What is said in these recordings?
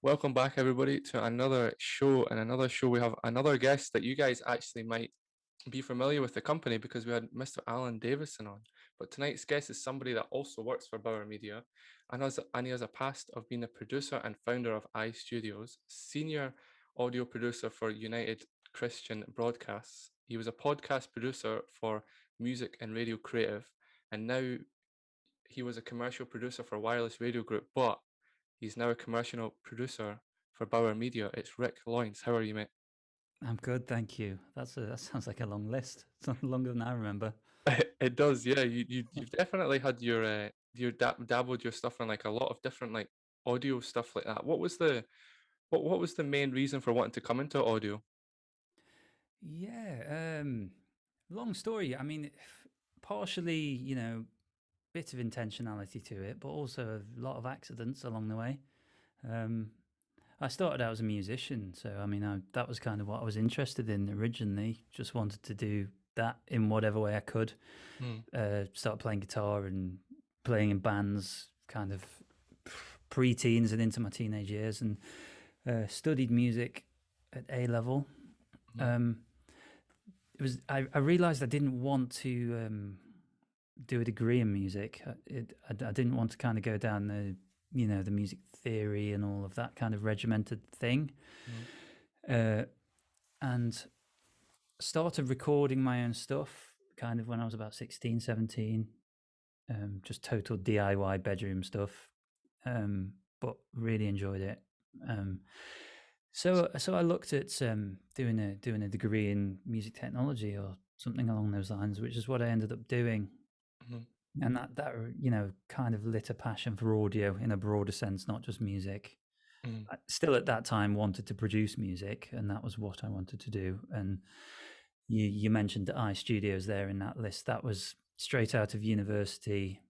Welcome back, everybody, to another show. And another show, we have another guest that you guys actually might be familiar with the company because we had Mr. Alan Davison on. But tonight's guest is somebody that also works for Bauer Media and he has a past of being a producer and founder of iStudios, senior audio producer for United Christian Broadcasts. He was a podcast producer for Music and Radio Creative, and now he was a commercial producer for Wireless Radio Group, but he's now a commercial producer for Bauer Media. It's Rick Loynes. How are you, mate? I'm good, thank you. That sounds like a long list. It's longer than I remember. It does, yeah. You've definitely had your dabbled your stuff in like a lot of different like audio stuff like that. What was the main reason for wanting to come into audio? Yeah, long story. I mean, partially, bit of intentionality to it, but also a lot of accidents along the way. I started out as a musician, so I mean, that was kind of what I was interested in originally. Just wanted to do that in whatever way I could. Start playing guitar and playing in bands, kind of pre-teens and into my teenage years, and studied music at A level. It was I realized I didn't want to do a degree in music. I didn't want to kind of go down the music theory and all of that kind of regimented thing. And started recording my own stuff kind of when I was about 16, 17. Just total DIY bedroom stuff, but really enjoyed it. So I looked at doing a degree in music technology or something along those lines, which is what I ended up doing. And that kind of lit a passion for audio in a broader sense, not just music. I still at that time wanted to produce music, and that was what I wanted to do. And you mentioned the iStudios there in that list. That was straight out of university.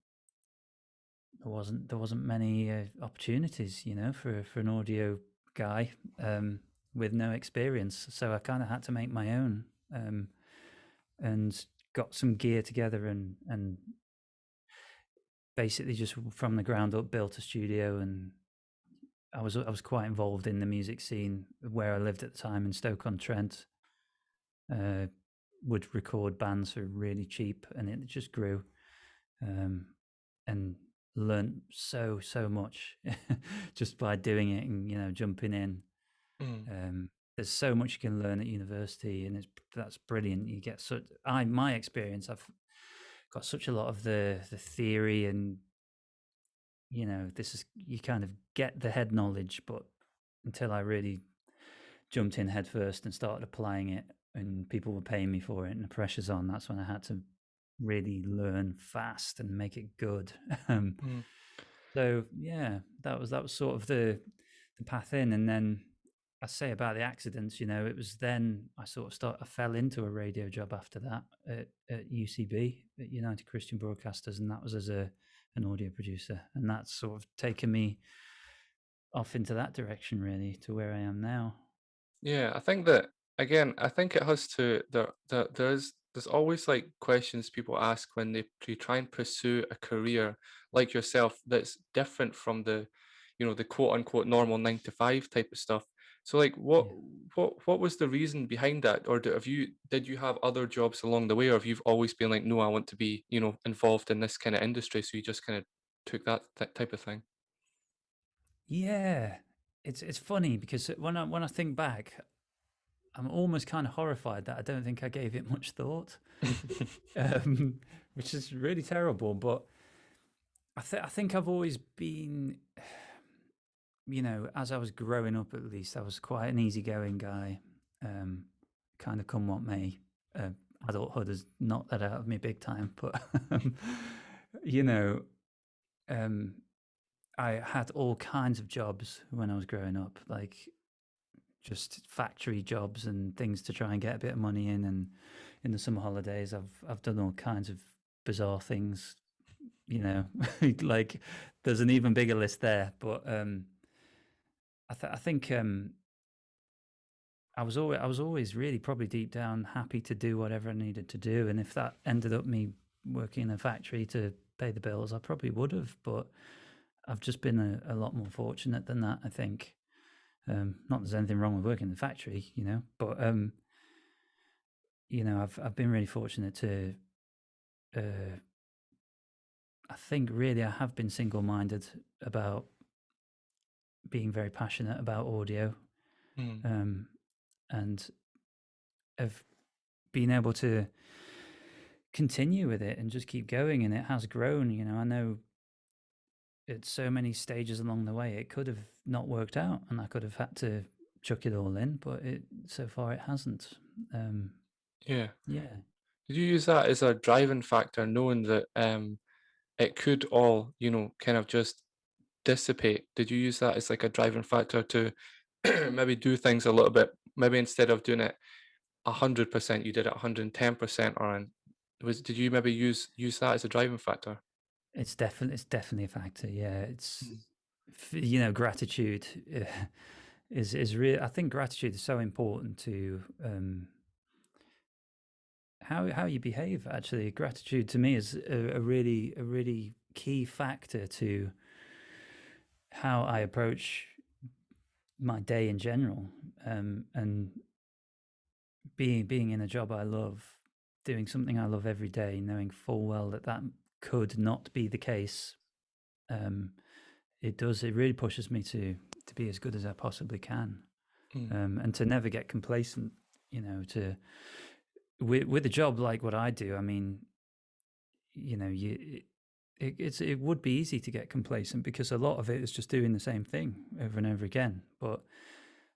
There wasn't many opportunities, for an audio guy with no experience. So I kind of had to make my own, and got some gear together and basically just from the ground up built a studio. And I was quite involved in the music scene where I lived at the time in Stoke-on-Trent. Would record bands for really cheap, and it just grew, and learned so much just by doing it and jumping in. There's so much you can learn at university, and that's brilliant. You get my experience, I've got such a lot of the theory, and you kind of get the head knowledge, but until I really jumped in head first and started applying it, and people were paying me for it, and the pressure's on, that's when I had to really learn fast and make it good. So yeah, that was sort of the path in. And then I say about the accidents, it was then I fell into a radio job after that at UCB, at United Christian Broadcasters, and that was as an audio producer, and that's sort of taken me off into that direction really to where I am now. Yeah, I think that again, I think it has to there's always like questions people ask when they try and pursue a career like yourself that's different from the quote unquote normal 9 to 5 type of stuff. So like what was the reason behind that? Or did you have other jobs along the way, or have you always been like, no, I want to be, involved in this kind of industry, so you just kind of took that type of thing? Yeah, it's funny because when I think back, I'm almost kind of horrified that I don't think I gave it much thought, which is really terrible. But I think I've always been, as I was growing up, at least I was quite an easygoing guy, kind of come what may. Adulthood has knocked that out of me big time, but you know, I had all kinds of jobs when I was growing up, like just factory jobs and things to try and get a bit of money in. And in the summer holidays, I've done all kinds of bizarre things, like there's an even bigger list there. But I think I was always really probably deep down happy to do whatever I needed to do, and if that ended up me working in a factory to pay the bills, I probably would have. But I've just been a lot more fortunate than that, I think. Not there's anything wrong with working in the factory, but I've been really fortunate to. I think really I have been single-minded about being very passionate about audio, and have been able to continue with it and just keep going, and it has grown. I know at so many stages along the way it could have not worked out, and I could have had to chuck it all in, but so far it hasn't. Yeah. Yeah. Did you use that as a driving factor, knowing that it could all, kind of just dissipate? Did you use that as like a driving factor to maybe do things a little bit, maybe instead of doing it 100%, you did it 110%, or did you maybe use that as a driving factor? It's definitely a factor. Yeah, it's Mm. gratitude is real. I think gratitude is so important to how you behave. Actually, gratitude to me is a really key factor to how I approach my day in general, and being in a job I love, doing something I love every day, knowing full well that could not be the case. It really pushes me to be as good as I possibly can, and to never get complacent. To with a job like what I do, I mean, it would be easy to get complacent because a lot of it is just doing the same thing over and over again. But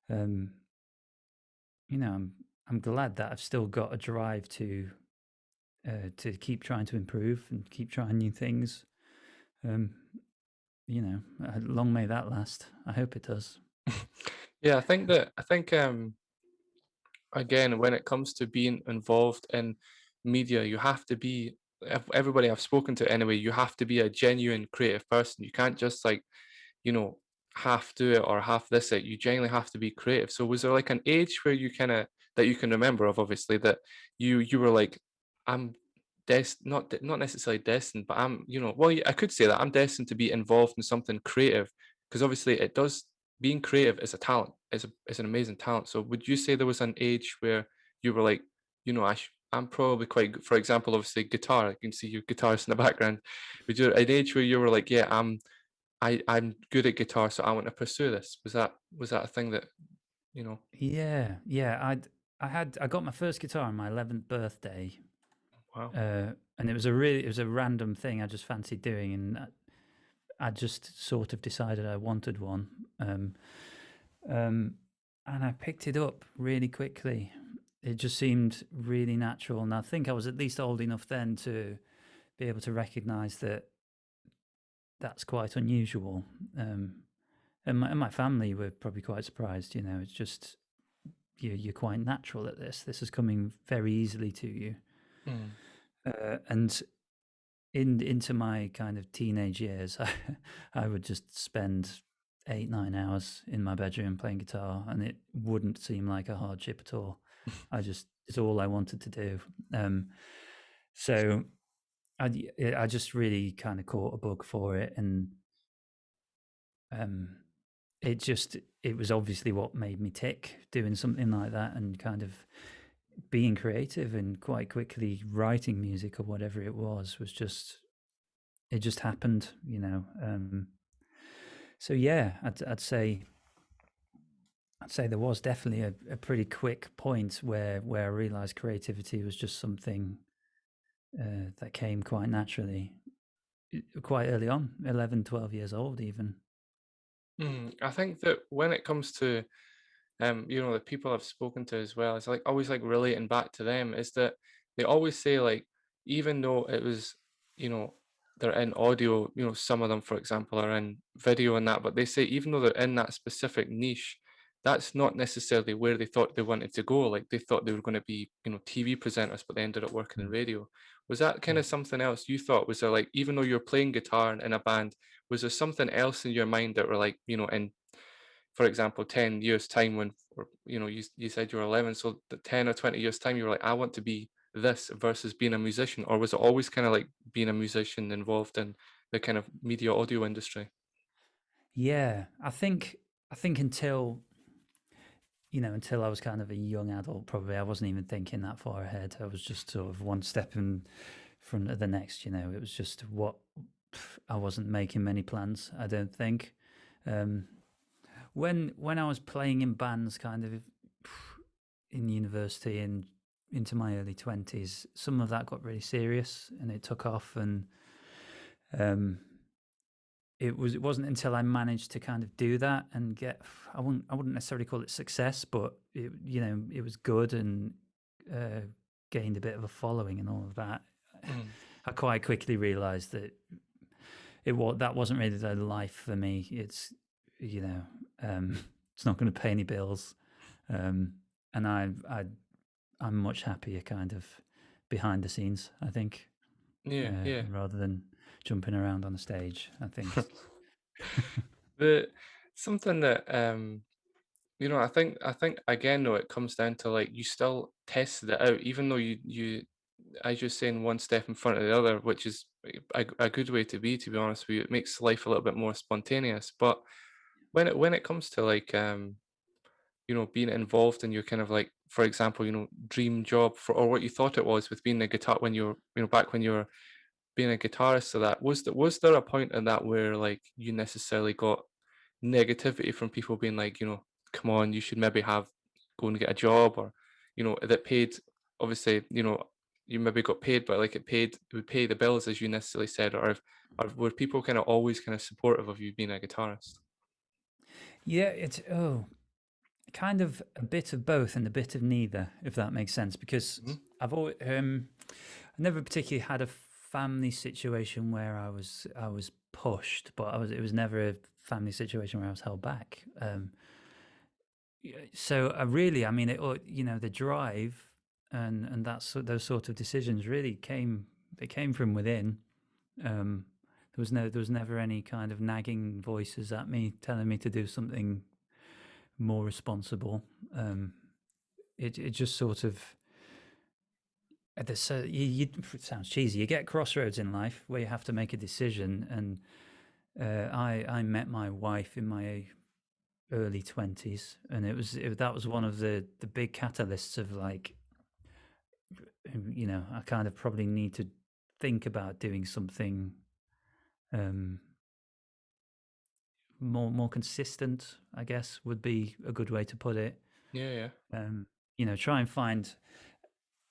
I'm glad that I've still got a drive to keep trying to improve and keep trying new things. Long may that last. I hope it does. Yeah, I think again, when it comes to being involved in media, you have to be everybody I've spoken to anyway, you have to be a genuine creative person. You can't just like, you know, half do it or half this it. You genuinely have to be creative. So was there like an age where you kind of that you can remember of obviously that you were like, I'm not necessarily destined, but I'm, well, yeah, I could say that I'm destined to be involved in something creative because obviously it does being creative is a talent. It's an amazing talent. So would you say there was an age where you were like, I'm probably quite good. For example, obviously guitar. I can see your guitarist in the background. Would you an age where you were like, yeah, I'm good at guitar, so I want to pursue this. Was that a thing that you know? Yeah. I got my first guitar on my 11th birthday, Wow. and it was a random thing I just fancied doing, and I just sort of decided I wanted one, and I picked it up really quickly. It just seemed really natural, and I think I was at least old enough then to be able to recognize that that's quite unusual. And my family were probably quite surprised. It's just you're quite natural at this. This is coming very easily to you. Mm. And into my kind of teenage years, I would just spend 8-9 hours in my bedroom playing guitar, and it wouldn't seem like a hardship at all. It's all I wanted to do. So I just really kind of caught a bug for it, and it was obviously what made me tick, doing something like that and kind of being creative, and quite quickly writing music or whatever it was it just happened. So yeah, I'd say there was definitely a pretty quick point where I realized creativity was just something that came quite naturally, quite early on, 11, 12 years old even. I think that when it comes to the people I've spoken to as well, it's like always like relating back to them is that they always say like even though it was, you know, they're in audio, some of them, for example, are in video and that, but they say even though they're in that specific niche, that's not necessarily where they thought they wanted to go. Like they thought they were going to be, TV presenters, but they ended up working in Mm. radio. Was that kind Yeah. of something else you thought? Was there like, even though you're playing guitar in a band, was there something else in your mind that were like, in for example, 10 years time when you said you were 11, so the 10 or 20 years time you were like, I want to be this versus being a musician, or was it always kind of like being a musician involved in the kind of media audio industry? Yeah, I think until until I was kind of a young adult, probably I wasn't even thinking that far ahead. I was just sort of one step in front of the next. It was just what I wasn't making many plans, I don't think. When I was playing in bands, kind of in university and into my early 20s, some of that got really serious and it took off, and it wasn't until I managed to kind of do that and get, I wouldn't necessarily call it success, but it was good, and gained a bit of a following and all of that. I quite quickly realized that that wasn't really the life for me. It's it's not going to pay any bills, and I'm much happier kind of behind the scenes, I think. Yeah. Rather than jumping around on a stage, I think. The something that I think again though it comes down to like you still tested it out, even though you as you're saying one step in front of the other, which is a good way to be honest with you. It makes life a little bit more spontaneous. But when it comes to like being involved in your kind of like, for example, dream job for or what you thought it was with being a guitar when you were, back when you were being a guitarist, so that was there a point in that where like you necessarily got negativity from people being like, come on, you should maybe go and get a job, or that paid, obviously, you maybe got paid, but like it would pay the bills, as you necessarily said, or were people kind of always kind of supportive of you being a guitarist? Yeah, it's kind of a bit of both and a bit of neither, if that makes sense. Because Hmm. I never particularly had a family situation where I was pushed, but it was never a family situation where I was held back. So I mean, the drive and those sort of decisions really came from within. There was never any kind of nagging voices at me telling me to do something more responsible. It just sort of, so it sounds cheesy. You get crossroads in life where you have to make a decision, and I met my wife in my early 20s, and that was one of the big catalysts of like, I kind of probably need to think about doing something more consistent, I guess, would be a good way to put it. Yeah, Try and find,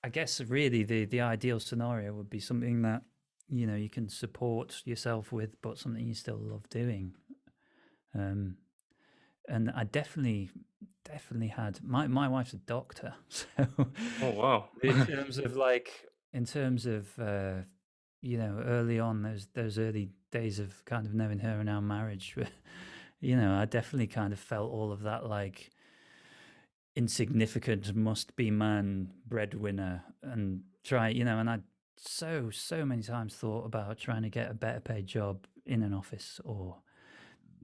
I guess, really the ideal scenario would be something that you can support yourself with, but something you still love doing. And I definitely had, my wife's a doctor, so oh wow. in terms of early on, those early days of kind of knowing her and our marriage, I definitely kind of felt all of that, like, insignificant must be man breadwinner, and and I so many times thought about trying to get a better paid job in an office or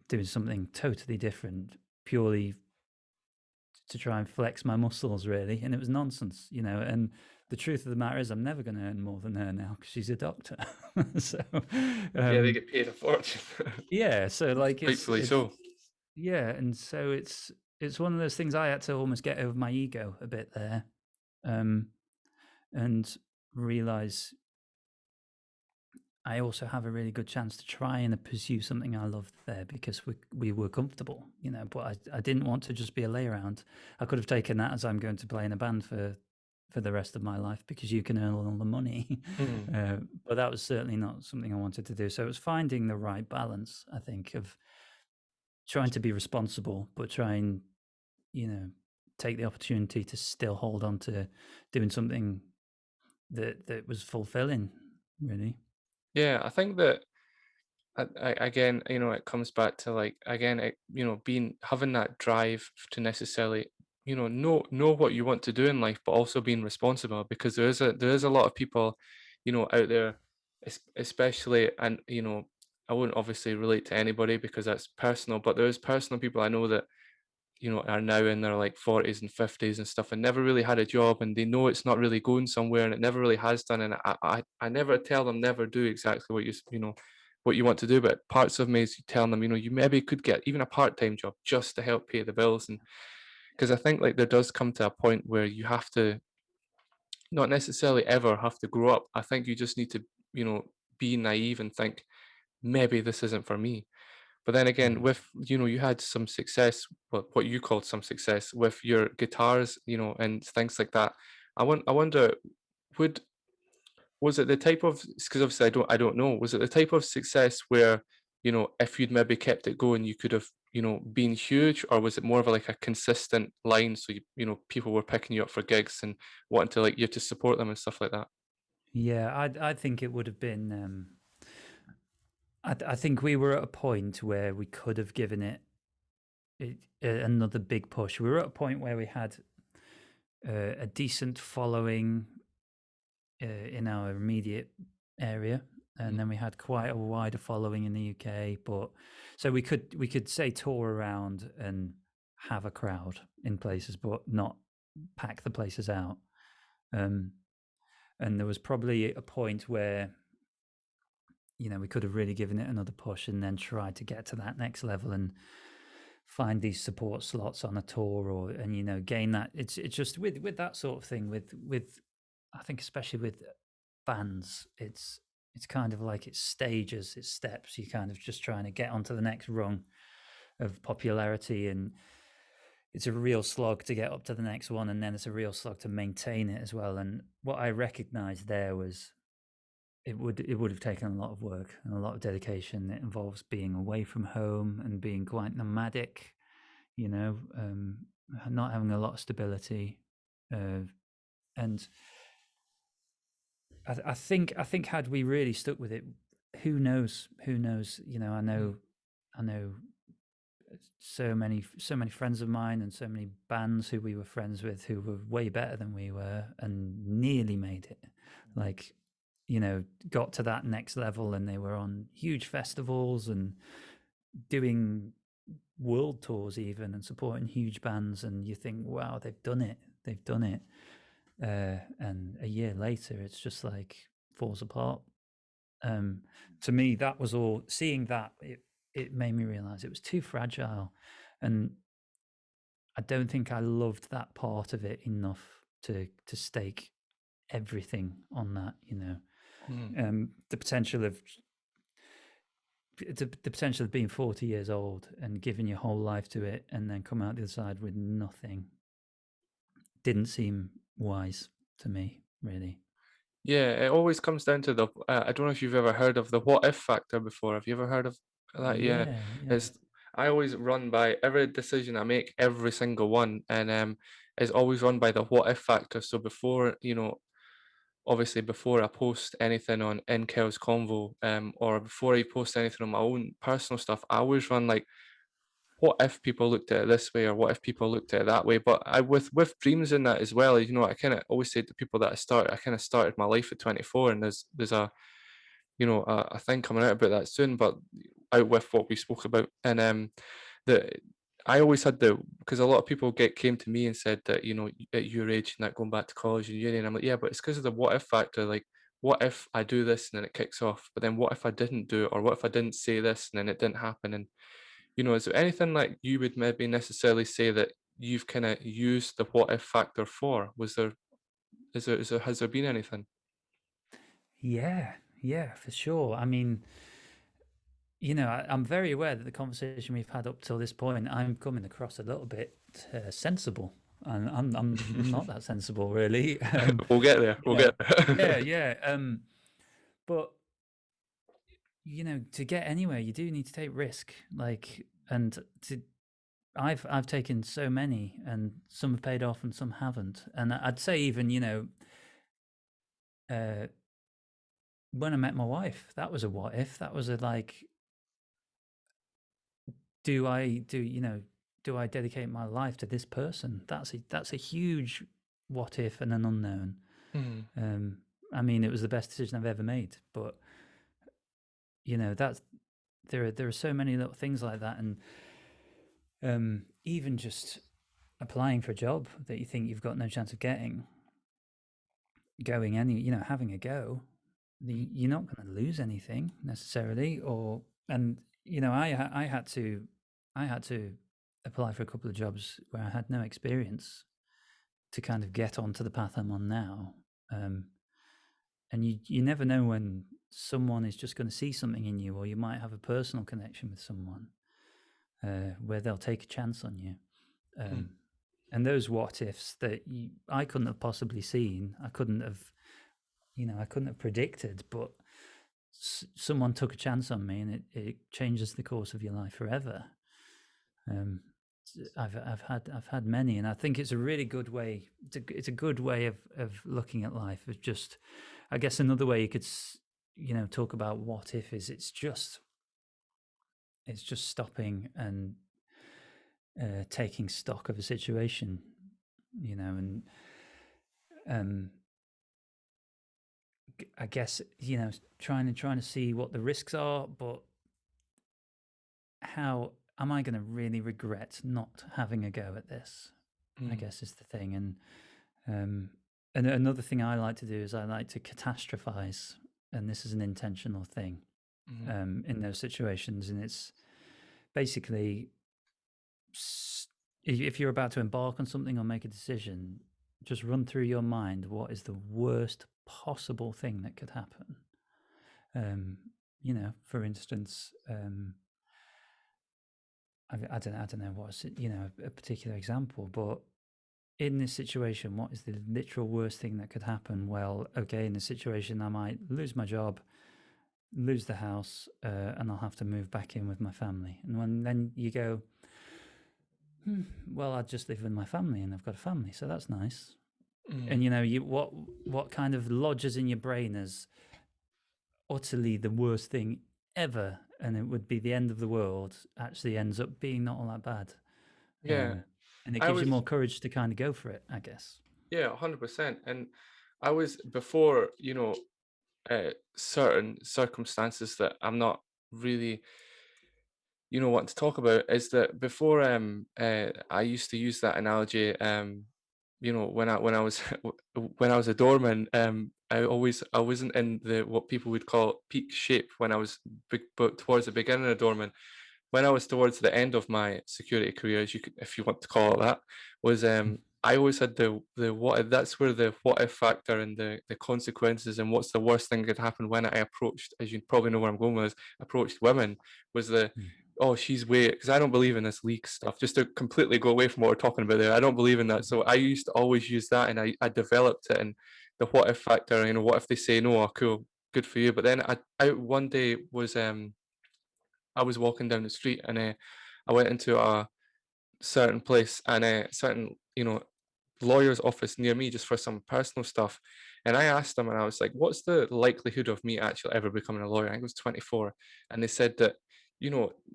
doing something totally different, purely to try and flex my muscles, really. And it was nonsense, and the truth of the matter is I'm never going to earn more than her now because she's a doctor. So Yeah, they get paid a fortune. yeah, so like Rightfully so. yeah, and so it's one of those things I had to almost get over my ego a bit there, and realize I also have a really good chance to try and pursue something I loved there because we were comfortable, but I didn't want to just be a lay around. I could have taken that as I'm going to play in a band for the rest of my life because you can earn all the money. Mhm. But that was certainly not something I wanted to do. So it was finding the right balance, I think, of trying to be responsible, but trying, take the opportunity to still hold on to doing something that was fulfilling, really. Yeah, I think that again, it comes back to like again, being having that drive to necessarily, know what you want to do in life, but also being responsible, because there is a lot of people, out there, especially, and I wouldn't obviously relate to anybody because that's personal, but there is personal people I know that are now in their like 40s and 50s and stuff and never really had a job, and they know it's not really going somewhere and it never really has done. And I never tell them never do exactly what what you want to do, but parts of me is telling them, you maybe could get even a part-time job just to help pay the bills. And because I think like there does come to a point where you have to not necessarily ever have to grow up. I think you just need to, be naive and think maybe this isn't for me. But then again, Mm. with you had some success, what you called some success with your guitars, and things like that. I wonder, would was it the type of, because obviously I don't know, was it the type of success where, if you'd maybe kept it going, you could have, been huge, or was it more of like a consistent line, so people were picking you up for gigs and wanting to like you to support them and stuff like that? Yeah, I think it would have been. I think we were at a point where we could have given it another big push. We were at a point where we had a decent following in our immediate area, and then we had quite a wider following in the UK. But so we could say tour around and have a crowd in places, but not pack the places out. And there was probably a point where we could have really given it another push and then tried to get to that next level and find these support slots on a tour, or and gain that. It's just with that sort of thing, with I think especially with bands, it's kind of like it's stages, it's steps. You're kind of just trying to get onto the next rung of popularity, and it's a real slog to get up to the next one, and then it's a real slog to maintain it as well. And what I recognized there was it would have taken a lot of work and a lot of dedication. It involves being away from home and being quite nomadic, not having a lot of stability, and I think had we really stuck with it, who knows? Who knows? I know so many friends of mine and so many bands who we were friends with who were way better than we were and nearly made it. Like, got to that next level, and they were on huge festivals and doing world tours even, and supporting huge bands, and you think, wow, they've done it. And a year later it's just like falls apart. To me, that was all, seeing that, it made me realize it was too fragile, and I don't think I loved that part of it enough to stake everything on that. The potential of the potential of being 40 years old and giving your whole life to it and then come out the other side with nothing didn't seem wise to me, really. Yeah, it always comes down to the. I don't know if you've ever heard of the what if factor before. Have you ever heard of that? Yeah, Yeah, yeah. it's. I always run by every decision I make, every single one, and is always run by the what if factor. So before, obviously before I post anything on Inkylesconvo, or before I post anything on my own personal stuff, I always run like, what if people looked at it this way, or what if people looked at it that way? But I with dreams in that as well, I kind of always say to people that I kind of started my life at 24, and there's a a thing coming out about that soon, but out with what we spoke about. And the I always had the, because a lot of people came to me and said that, at your age and that, going back to college and uni, and I'm like, yeah, but it's because of the what if factor. Like, what if I do this and then it kicks off? But then what if I didn't do it, or what if I didn't say this and then it didn't happen? And is there anything like you would maybe necessarily say that you've kind of used the what if factor for? Has there been anything? Yeah, yeah, for sure. I mean, I'm very aware that the conversation we've had up till this point, I'm coming across a little bit sensible, and I'm not that sensible, really. We'll get there. You We'll know, get there. yeah, yeah. But to get anywhere, you do need to take risk. Like, and I've taken so many, and some have paid off, and some haven't. And I'd say even uh, when I met my wife, that was a what if. That was a like, do I dedicate my life to this person? That's a huge what if and an unknown. Mhm, I mean, it was the best decision I've ever made, but that's there are so many little things like that, and even just applying for a job that you think you've got no chance of getting, having a go, you're not going to lose anything necessarily. Or and I had to apply for a couple of jobs where I had no experience to kind of get onto the path I'm on now. And you never know when someone is just going to see something in you, or you might have a personal connection with someone where they'll take a chance on you. And those what ifs that I couldn't have possibly seen, I couldn't have predicted, but someone took a chance on me, and it changes the course of your life forever. I've had many, and I think it's a really good way. It's a good way of looking at life. It's just, I guess, another way you could talk about what if is it's just stopping and taking stock of a situation, and I guess trying to see what the risks are, but how am I going to really regret not having a go at this? I guess is the thing. And another thing I like to do is I like to catastrophize, and this is an intentional thing in those situations. And it's basically, if you're about to embark on something or make a decision, just run through your mind what is the worst possible thing that could happen. For instance, I don't know what's a particular example, but in this situation, what is the literal worst thing that could happen? Well, okay, in this situation, I might lose my job, lose the house, and I'll have to move back in with my family. And then you go, well, I just live with my family, and I've got a family, so that's nice. And what kind of lodges in your brain as utterly the worst thing ever, and it would be the end of the world, actually ends up being not all that bad. Yeah. And it gives you more courage to kind of go for it, I guess. Yeah, 100%. And I was before, certain circumstances that I'm not really, wanting to talk about, is that before I used to use that analogy, when I was when I was a doorman, I wasn't in the what people would call peak shape when I was but towards the beginning of doorman. When I was towards the end of my security career, as you could, if you want to call it that, was I always had the what if. That's where the what if factor and the consequences and what's the worst thing that could happen when I approached, as you probably know where I'm going with this, approached women, was the oh, she's way, because I don't believe in this leak stuff. Just to completely go away from what we're talking about there, I don't believe in that. So I used to always use that, and I developed it, and the what if factor. What if they say no? Oh, cool, good for you. But then I one day was I was walking down the street, and I went into a certain place, and a certain lawyer's office near me just for some personal stuff. And I asked them, and I was like, what's the likelihood of me actually ever becoming a lawyer? I think it was 24. And they said that,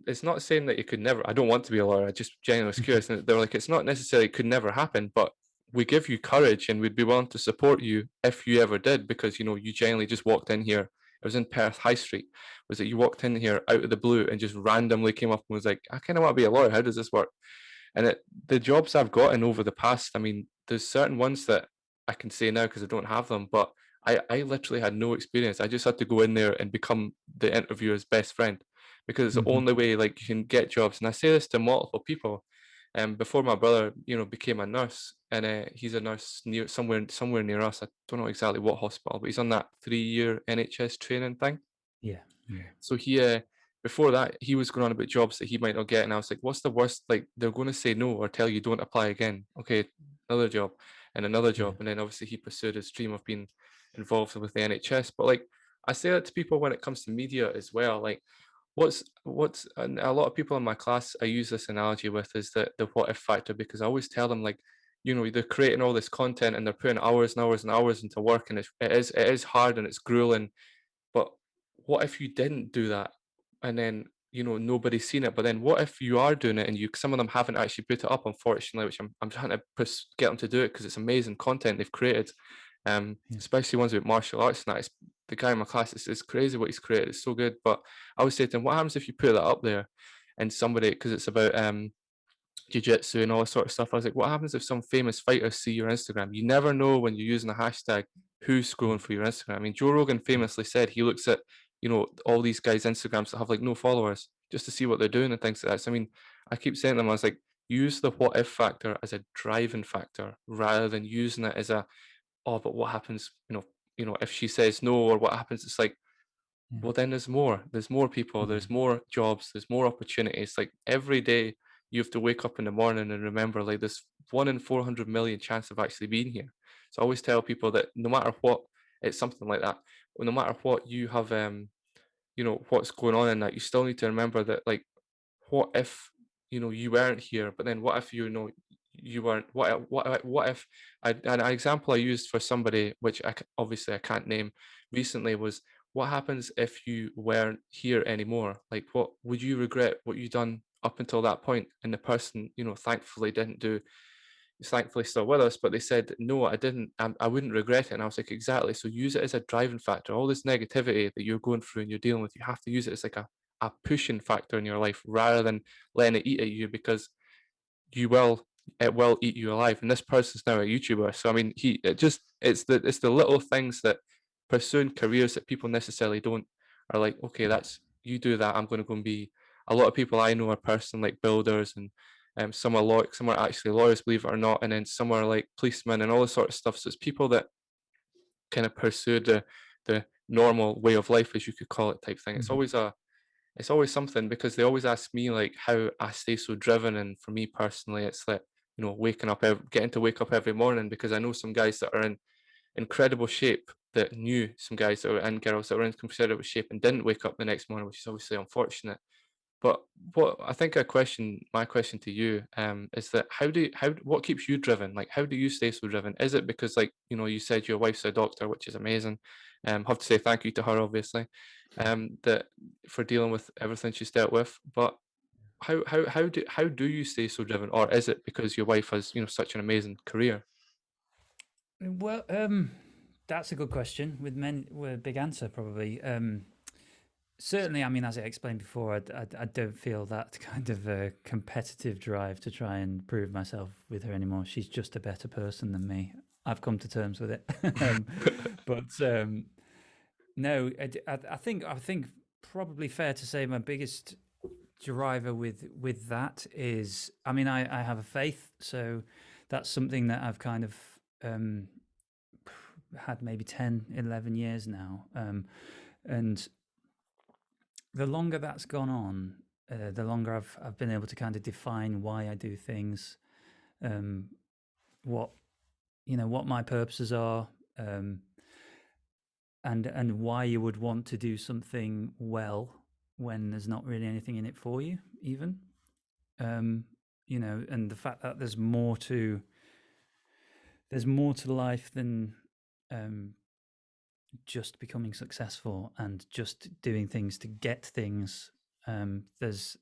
it's not saying that you could never, I don't want to be a lawyer. I just genuinely was curious. And they were like, it's not necessarily could never happen, but we give you courage and we'd be willing to support you if you ever did, because, you genuinely just walked in here. It was in Perth High Street. Was that you walked in here out of the blue and just randomly came up and was like, I kind of want to be a lawyer. How does this work? And the jobs I've gotten over the past, I mean, there's certain ones that I can say now because I don't have them, but I literally had no experience. I just had to go in there and become the interviewer's best friend, because it's the only way like you can get jobs. And I say this to multiple people. Before my brother, became a nurse, and he's a nurse near somewhere near us. I don't know exactly what hospital, but he's on that 3-year NHS training thing. Yeah. So he before that he was going on about jobs that he might not get, and I was like, what's the worst? Like, they're going to say no or tell you don't apply again. Okay, another job and another job, and then obviously he pursued his dream of being involved with the NHS. But like, I say that to people when it comes to media as well. Like, what's and a lot of people in my class I use this analogy with is the what if factor, because I always tell them, like, they're creating all this content and they're putting hours and hours and hours into work, and it is hard and it's grueling. But what if you didn't do that, and then nobody's seen it? But then what if you are doing it, and some of them haven't actually put it up, unfortunately, which I'm trying to get them to do it because it's amazing content they've created, especially ones with martial arts. And that is the guy in my class. It's crazy what he's created. It's so good. But I would say to him, what happens if you put that up there and somebody, because it's about jiu-jitsu and all this sort of stuff. I was like, what happens if some famous fighters see your Instagram? You never know when you're using a hashtag who's scrolling for your Instagram. I mean, Joe Rogan famously said he looks at, all these guys' Instagrams that have like no followers just to see what they're doing and things like that. So I mean, I keep saying to them, I was like, use the what if factor as a driving factor rather than using it as a, oh, but what happens, if she says no, or what happens, it's like, Yeah. well, then there's more people, Yeah. there's more jobs, there's more opportunities. Like every day you have to wake up in the morning and remember, like, this 1 in 400 million chance of actually being here. So I always tell people that no matter what, it's something like that. No matter what you have, what's going on in that, you still need to remember that, like, what if, you weren't here, but then what if, you weren't, what if an example I used for somebody, which obviously I can't name, recently, was, what happens if you weren't here anymore? Like, what would you regret what you done up until that point? And the person, thankfully didn't do, is thankfully still with us, but they said, no, I didn't, I wouldn't regret it. And I was like, exactly. So use it as a driving factor. All this negativity that you're going through and you're dealing with, you have to use it as like a pushing factor in your life rather than letting it eat at you, because you will it will eat you alive. And this person's now a YouTuber. So I mean, it's the little things that pursuing careers that people necessarily don't, are like, okay, that's, you do that, I'm gonna go and be, a lot of people I know are person like builders, and some are actually lawyers, believe it or not, and then some are like policemen and all this sort of stuff. So it's people that kind of pursue the normal way of life, as you could call it, type thing. It's Mhm. always a, it's always something, because they always ask me like how I stay so driven, and for me personally, it's like, getting to wake up every morning, because I know some guys that are in incredible shape, that knew some guys that were, and girls that were in considerable shape, and didn't wake up the next morning, which is obviously unfortunate. But what I think my question to you, is that what keeps you driven? Like, how do you stay so driven? Is it because, like, you said your wife's a doctor, which is amazing. Have to say thank you to her, obviously, that, for dealing with everything she's dealt with. But how do you stay so driven, or is it because your wife has, such an amazing career? Well, that's a good question with a big answer probably. Certainly, I mean, as I explained before, I don't feel that kind of a competitive drive to try and prove myself with her anymore. She's just a better person than me. I've come to terms with it. But no, I think probably fair to say my biggest driver with that is, I mean, I have a faith, so that's something that I've kind of um, had maybe 10, 11 years now. And the longer that's gone on, the longer I've been able to kind of define why I do things, um, what what my purposes are, um, and why you would want to do something well when there's not really anything in it for you, even. Um, and the fact that there's more to life than um, just becoming successful and just doing things to get things. There's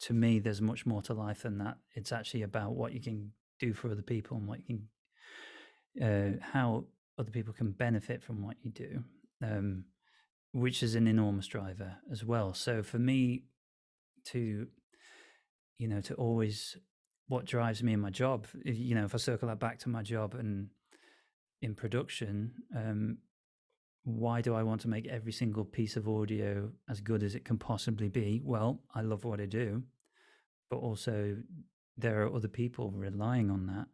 To me, there's much more to life than that. It's actually about what you can do for other people and what you can, how other people can benefit from what you do, which is an enormous driver as well. So for me, to to always, what drives me in my job, if I circle that back to my job and in production, why do I want to make every single piece of audio as good as it can possibly be? Well, I love what I do, but also there are other people relying on that.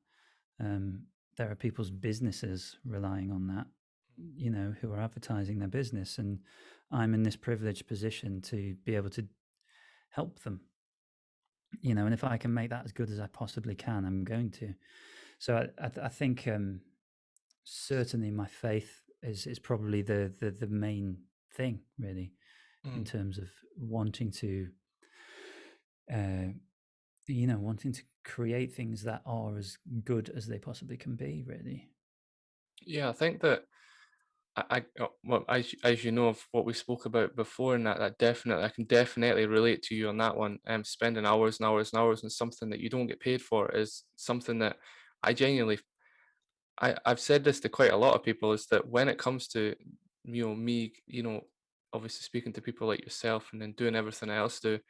There are people's businesses relying on that, who are advertising their business. And I'm in this privileged position to be able to help them, and if I can make that as good as I possibly can, I'm going to. So I think certainly my faith is probably the main thing, really, in Mm. terms of wanting to uh, wanting to create things that are as good as they possibly can be, really. Yeah, I think that, well, as you know, of what we spoke about before, and that definitely, I can definitely relate to you on that one. Spending hours and hours and hours on something that you don't get paid for is something that I genuinely, I've said this to quite a lot of people, is that when it comes to, me, obviously speaking to people like yourself and then doing everything I else do,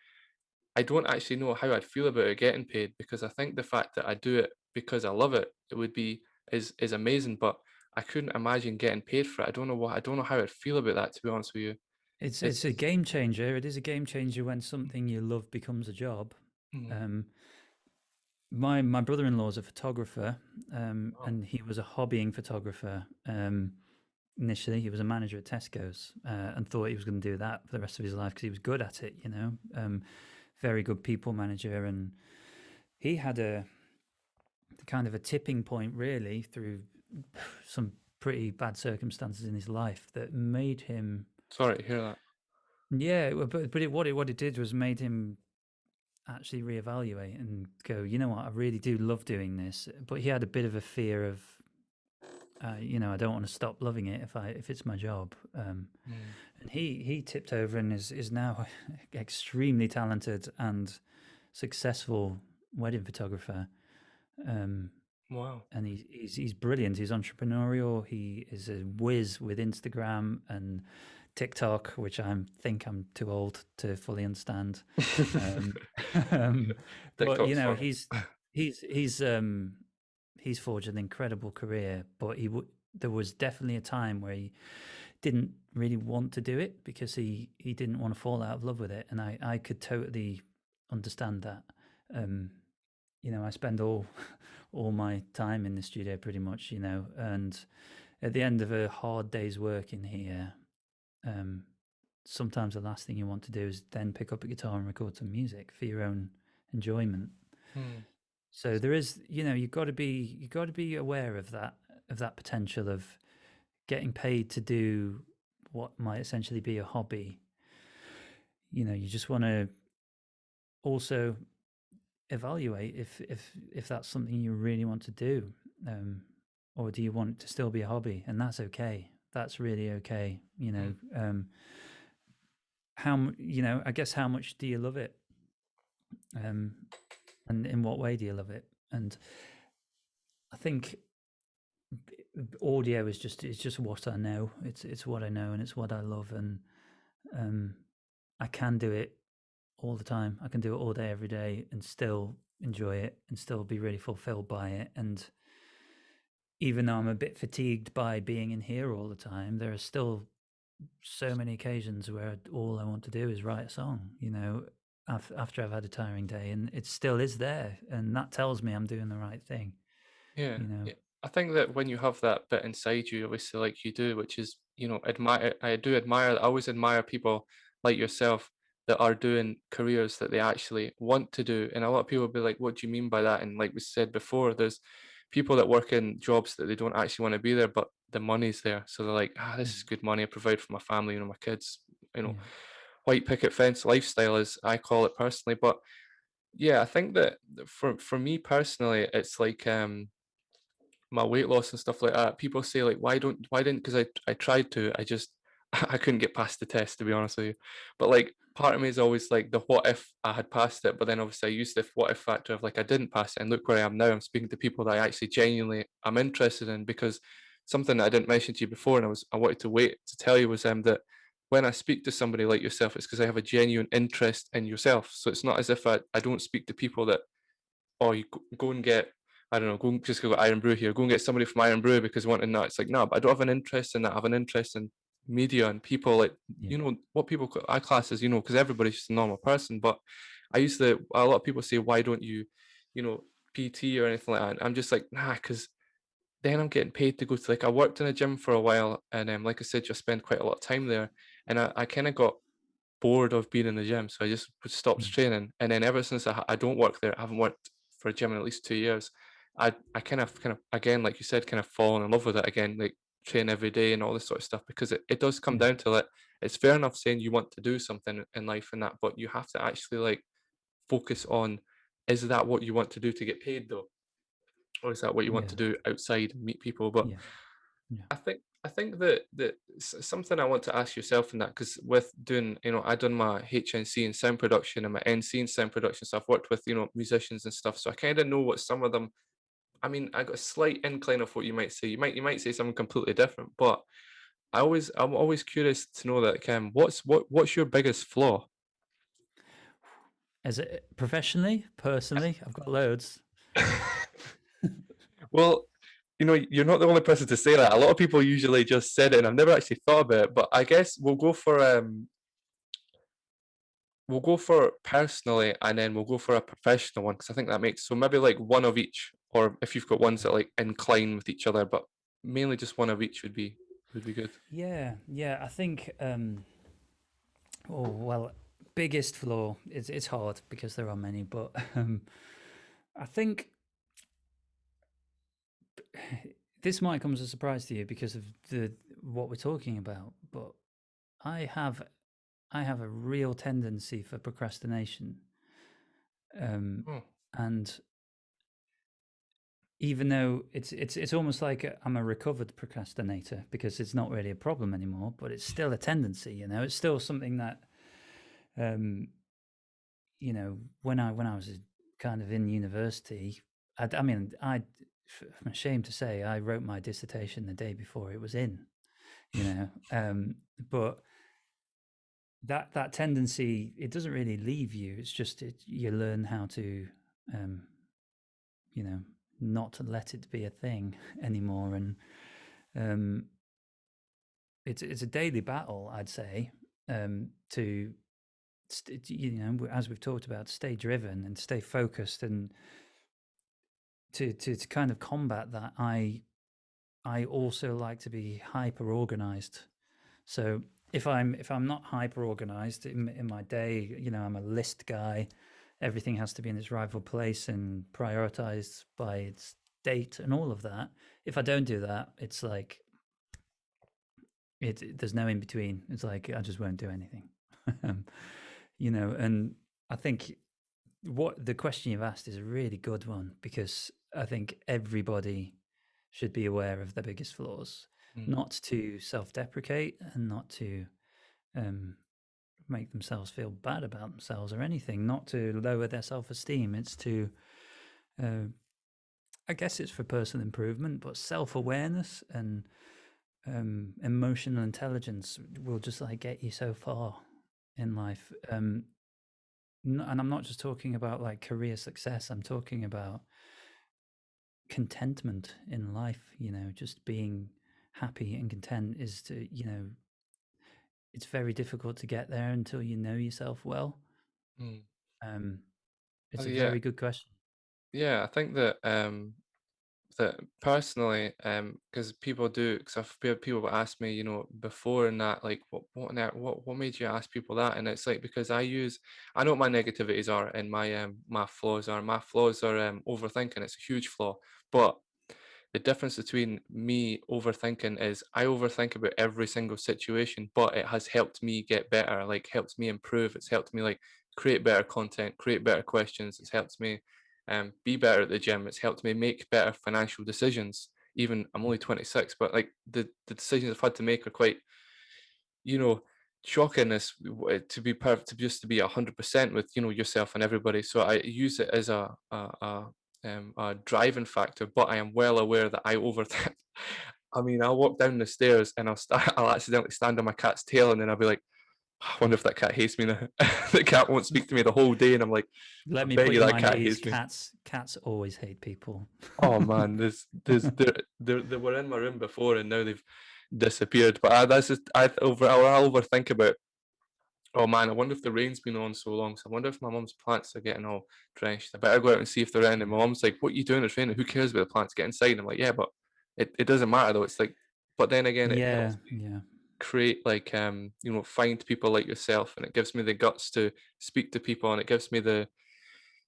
I don't actually know how I'd feel about it getting paid, because I think the fact that I do it because I love it, it would be is amazing. But I couldn't imagine getting paid for it. I don't know how I'd feel about that, to be honest with you. It's It's a game changer. It is a game changer when something you love becomes a job. mm, Um, My brother-in-law is a photographer, Oh, and he was a hobbying photographer. Initially, he was a manager at Tesco's, and thought he was going to do that for the rest of his life because he was good at it. Very good people manager, and he had a kind of a tipping point really through some pretty bad circumstances in his life that made him. sorry to hear that. Yeah, what it did was made him actually reevaluate and go, you know what, I really do love doing this. But he had a bit of a fear of, I don't want to stop loving it if it's my job. Mm. And he tipped over and is now extremely talented and successful wedding photographer. Wow. And he's brilliant. He's entrepreneurial. He is a whiz with Instagram and TikTok, which I think I'm too old to fully understand. But TikTok's funny. he's forged an incredible career. But there was definitely a time where he didn't really want to do it because he didn't want to fall out of love with it, and I could totally understand that. I spend all my time in the studio pretty much, and at the end of a hard day's work in here, sometimes the last thing you want to do is then pick up a guitar and record some music for your own enjoyment. So there is, you've got to be aware of that potential of getting paid to do what might essentially be a hobby. You just want to also evaluate if that's something you really want to do, or do you want it to still be a hobby? And that's okay. That's really okay. I guess how much do you love it, and in what way do you love it? And I think audio is just what I know. It's what I know, and it's what I love, and I can do it all the time. I can do it all day, every day, and still enjoy it, and still be really fulfilled by it. And even though I'm a bit fatigued by being in here all the time, there are still so many occasions where all I want to do is write a song, after I've had a tiring day, and it still is there, and that tells me I'm doing the right thing. Yeah, yeah. I think that when you have that bit inside you, obviously, like you do, which is, admire. I do admire. I always admire people like yourself that are doing careers that they actually want to do. And a lot of people will be like, "What do you mean by that?" And like we said before, there's people that work in jobs that they don't actually want to be there, but the money's there, so they're like, "Ah, this is good money. I provide for my family, my kids." White picket fence lifestyle, as I call it personally. But yeah, I think that for me personally, it's like my weight loss and stuff like that. People say like, why didn't because I tried to, I just I couldn't get past the test, to be honest with you. But like part of me is always like the what if I had passed it, but then obviously I used the what if factor of like I didn't pass it and look where I am now. I'm speaking to people that I actually genuinely am interested in, because something that I didn't mention to you before and I wanted to wait to tell you was that when I speak to somebody like yourself, it's because I have a genuine interest in yourself. So it's not as if I don't speak to people that, oh, you go and get, I don't know, just go Iron Brew here, go and get somebody from Iron Brew because wanting that. It's like, no, but I don't have an interest in that. I have an interest in media and people, like, what people I class as, because everybody's just a normal person. But a lot of people say, why don't you, PT or anything like that? And I'm just like, nah, because then I'm getting paid to go to, like, I worked in a gym for a while, and like I said, just spent quite a lot of time there. And I kind of got bored of being in the gym, so I just stopped training. And then ever since I don't work there, I haven't worked for a gym in at least 2 years. I kind of again, like you said, kind of fallen in love with it again, like train every day and all this sort of stuff, because it does come down to it. It's fair enough saying you want to do something in life and that, but you have to actually like focus on, is that what you want to do to get paid though, or is that what you want to Yeah, do outside and meet people? But yeah, yeah, I think that something I want to ask yourself in that, because with doing, I done my HNC in sound production and my NC in sound production, so I've worked with, musicians and stuff, so I kind of know what some of them. I mean, I got a slight incline of what you might say. You might say something completely different, but I'm always curious to know that, what's your biggest flaw? As it professionally, personally, I've got loads. Well, you're not the only person to say that. A lot of people usually just said it, and I've never actually thought about it. But I guess we'll go for we'll go for personally, and then we'll go for a professional one because I think that makes so maybe like one of each, or if you've got ones that like incline with each other, but mainly just one of each would be good. Yeah. I think. Oh well, biggest flaw. It's hard because there are many, but I think this might come as a surprise to you because of the what we're talking about. But I have I have a real tendency for procrastination, Oh, and even though it's almost like I'm a recovered procrastinator because it's not really a problem anymore, but it's still a tendency. It's still something that um, when I was kind of in university, I mean, I'm ashamed to say I wrote my dissertation the day before it was in, but that tendency, it doesn't really leave you. It's just you learn how to, um, you know, not to let it be a thing anymore, and um, it's a daily battle, I'd say, to as we've talked about, stay driven and stay focused, and to kind of combat that, I also like to be hyper organized. So if I'm not hyper organized in my day, I'm a list guy. Everything has to be in its rightful place and prioritized by its date and all of that. If I don't do that, it's like there's no in between. It's like I just won't do anything. And I think what the question you've asked is a really good one, because I think everybody should be aware of their biggest flaws, mm, not to self-deprecate and not to make themselves feel bad about themselves or anything, not to lower their self-esteem. It's to, I guess it's for personal improvement, but self-awareness and emotional intelligence will just like get you so far in life. And I'm not just talking about like career success. I'm talking about contentment in life. Just being happy and content is to, it's very difficult to get there until you know yourself well. mm. Um, it's a Yeah, very good question. yeah. I think that that personally, because people do, because I've had people ask me, before and that, like, what made you ask people that? And it's like because I know what my negativities are and my flaws are. My flaws are overthinking. It's a huge flaw, but the difference between me overthinking is I overthink about every single situation, but it has helped me get better, like helped me improve. It's helped me like create better content, create better questions. It's helped me be better at the gym. It's helped me make better financial decisions. Even I'm only 26, but like the decisions I've had to make are quite, you know, shocking as to be perfect, to be 100% with yourself and everybody. So I use it as a driving factor, but I am well aware that I overthink. I mean, I'll walk down the stairs and I'll accidentally stand on my cat's tail, and then I'll be like, I wonder if that cat hates me now. The cat won't speak to me the whole day, and I'm like, Let I me bet put you you that mind at cat ease. hates me. Cats always hate people. Oh man, they were in my room before, and now they've disappeared. But that's just I'll overthink about. Oh man, I wonder if the rain's been on so long. So I wonder if my mum's plants are getting all drenched. I better go out and see if they're in. And my mum's like, "What are you doing? It's raining. Who cares about the plants? Get inside." I'm like, "Yeah, but it doesn't matter though." It's like, but then again, it helps Yeah, me yeah, create like find people like yourself, and it gives me the guts to speak to people, and it gives me the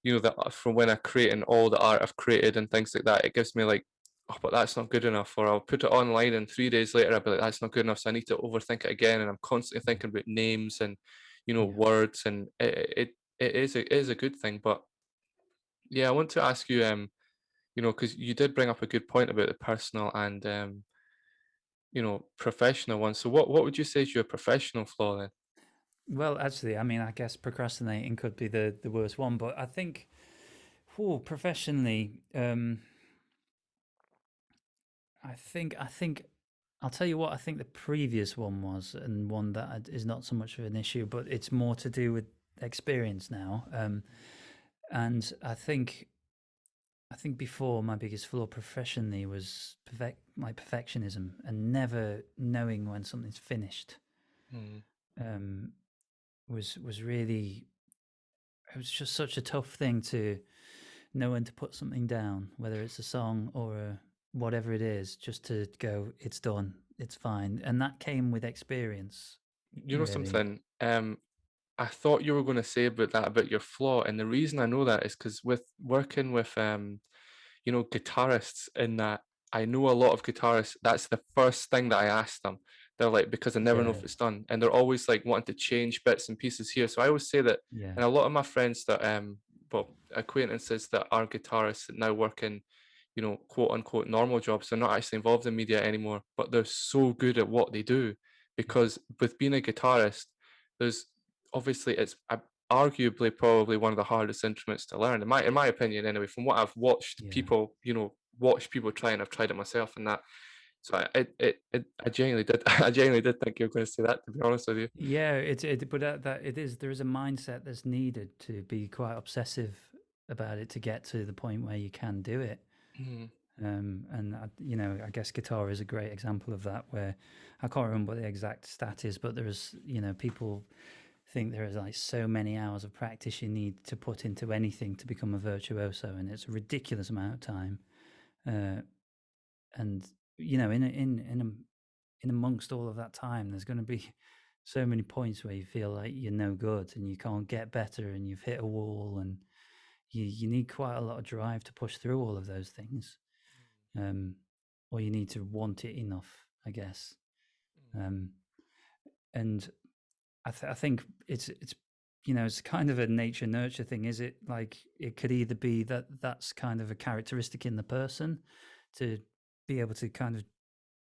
that from when I create and all the art I've created and things like that, it gives me like, oh, but that's not good enough. Or I'll put it online and 3 days later I'll be like, that's not good enough. So I need to overthink it again. And I'm constantly thinking about names and, yeah. words. And it is a good thing. But yeah, I want to ask you, because you did bring up a good point about the personal and, professional one. So what would you say is your professional flaw then? Well, actually, I mean, I guess procrastinating could be the worst one, but I think, professionally, I think I'll tell you what I think the previous one was, and one that is not so much of an issue, but it's more to do with experience now. And I think before, my biggest flaw professionally was my perfectionism and never knowing when something's finished. Mm, Um, was really it was just such a tough thing to know when to put something down, whether it's a song or whatever it is, just to go, it's done, it's fine. And that came with experience, You know really. something? I thought you were going to say about that about your flaw, and the reason I know that is because with working with guitarists in that I know a lot of guitarists, that's the first thing that I ask them. They're like, because I never know Yeah, if it's done. And they're always like wanting to change bits and pieces here. So I always say that, yeah, and a lot of my friends that well, acquaintances that are guitarists that now work in, quote unquote normal jobs, they're not actually involved in media anymore, but they're so good at what they do. Because with being a guitarist, there's obviously arguably probably one of the hardest instruments to learn in my opinion anyway, from what I've watched yeah. people, watch people try, and I've tried it myself and that. So I genuinely did I genuinely did think you were going to say that, to be honest with you. Yeah, but that it is. There is a mindset that's needed to be quite obsessive about it to get to the point where you can do it. Mhm, And I guess guitar is a great example of that. Where I can't remember what the exact stat is, but there's people think there is like so many hours of practice you need to put into anything to become a virtuoso, and it's a ridiculous amount of time. Uh, and in amongst all of that time, there's going to be so many points where you feel like you're no good and you can't get better and you've hit a wall, and you need quite a lot of drive to push through all of those things. um, or you need to want it enough, I guess. Um, and I think it's kind of a nature nurture thing. Is it like it could either be that that's kind of a characteristic in the person to be able to kind of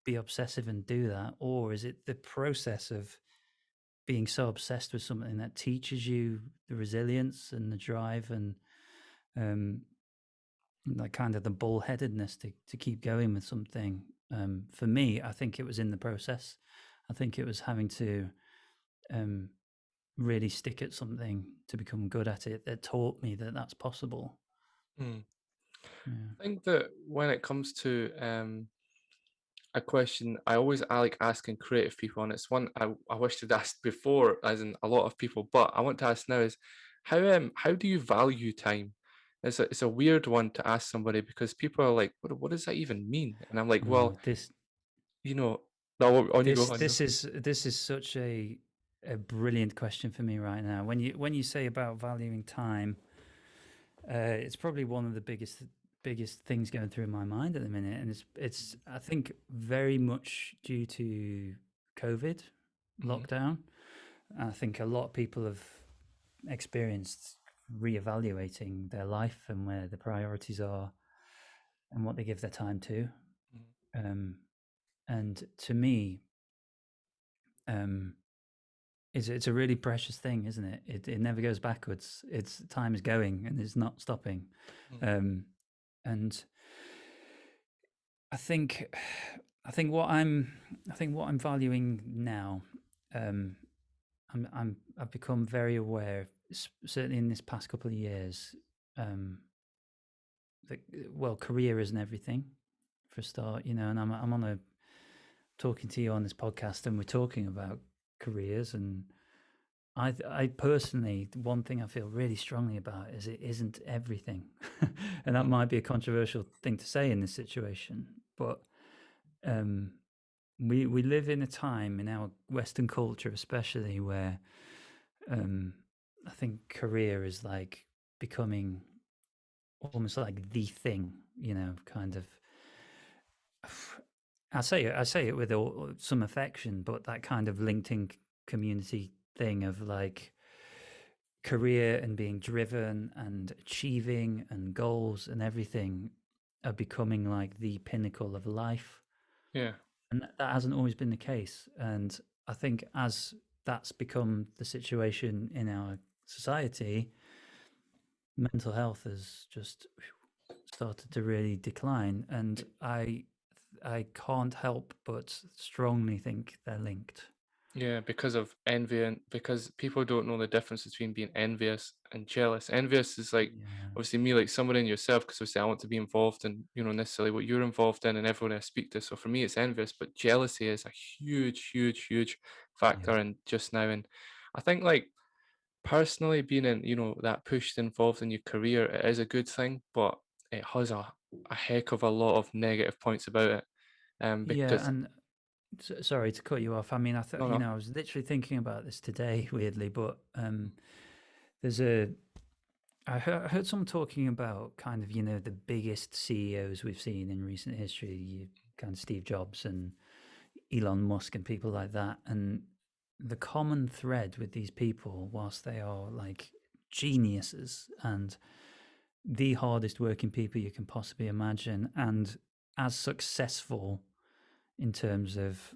be obsessive and do that, or is it the process of being so obsessed with something that teaches you the resilience and the drive and um, like kind of the bullheadedness to keep going with something. For me, I think it was in the process. I think it was having to um, really stick at something to become good at it that taught me that that's possible. mhm. Yeah. I think that when it comes to a question I like asking creative people, and it's one I wish to ask before, as in a lot of people, but I want to ask now is how do you value time? It's a weird one to ask somebody because people are like, what does that even mean? And I'm like, Oh, well, you know, no, on you go, on you go. this is such a brilliant question for me right now. When you say about valuing time, it's probably one of the biggest things going through my mind at the minute, and it's I think very much due to COVID Mhm, lockdown. I think a lot of people have experienced reevaluating their life and where the priorities are and what they give their time to. mhm, Um, and to me, um, it's a really precious thing, isn't it? It never goes backwards. It's time is going and it's not stopping. mhm, Um, and I think I think what I'm I think what I'm valuing now, um, I've become very aware, certainly in this past couple of years, um, that career isn't everything for a start, and I'm on a talking to you on this podcast, and we're talking about careers, and I personally, one thing I feel really strongly about is it isn't everything, and that mhm, might be a controversial thing to say in this situation, but um, we live in a time in our Western culture, especially where I think career is like becoming almost like the thing, kind of. I say it with some affection, but that kind of LinkedIn community thing of like career and being driven and achieving and goals and everything are becoming like the pinnacle of life. yeah, And that hasn't always been the case. And I think as that's become the situation in our society, mental health has just started to really decline. And I can't help but strongly think they're linked. yeah, because of envy, and because people don't know the difference between being envious and jealous. Envious is like Yeah, obviously me, like somebody in yourself, because obviously I want to be involved in, necessarily what you're involved in and everyone I speak to. So for me, it's envious, but jealousy is a huge, huge, huge factor yeah, in just now. And I think like personally, being in, that push involved in your career, it is a good thing, but it has a heck of a lot of negative points about it. Yeah, Because and sorry to cut you off. I mean, I thought, no, no. I was literally thinking about this today, weirdly, but there's a I heard someone talking about kind of, the biggest CEOs we've seen in recent history, kind of Steve Jobs and Elon Musk and people like that. And the common thread with these people, whilst they are like geniuses and the hardest working people you can possibly imagine, and as successful in terms of,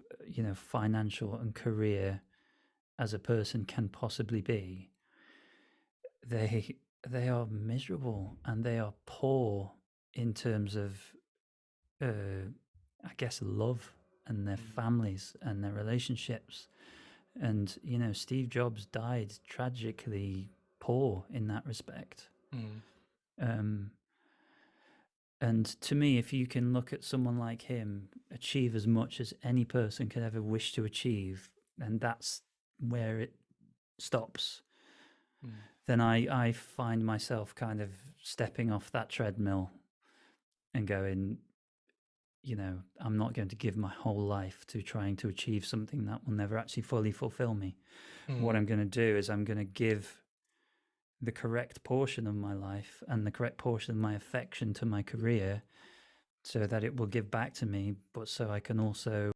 financial and career as a person can possibly be, they are miserable and they are poor in terms of I guess love and their families and their relationships. And Steve Jobs died tragically poor in that respect. Mm, um and to me, if you can look at someone like him achieve as much as any person could ever wish to achieve, and that's where it stops, mm, then I find myself kind of stepping off that treadmill and going, I'm not going to give my whole life to trying to achieve something that will never actually fully fulfill me. What mm, I'm going to do is I'm going to give the correct portion of my life and the correct portion of my affection to my career so that it will give back to me, but so I can also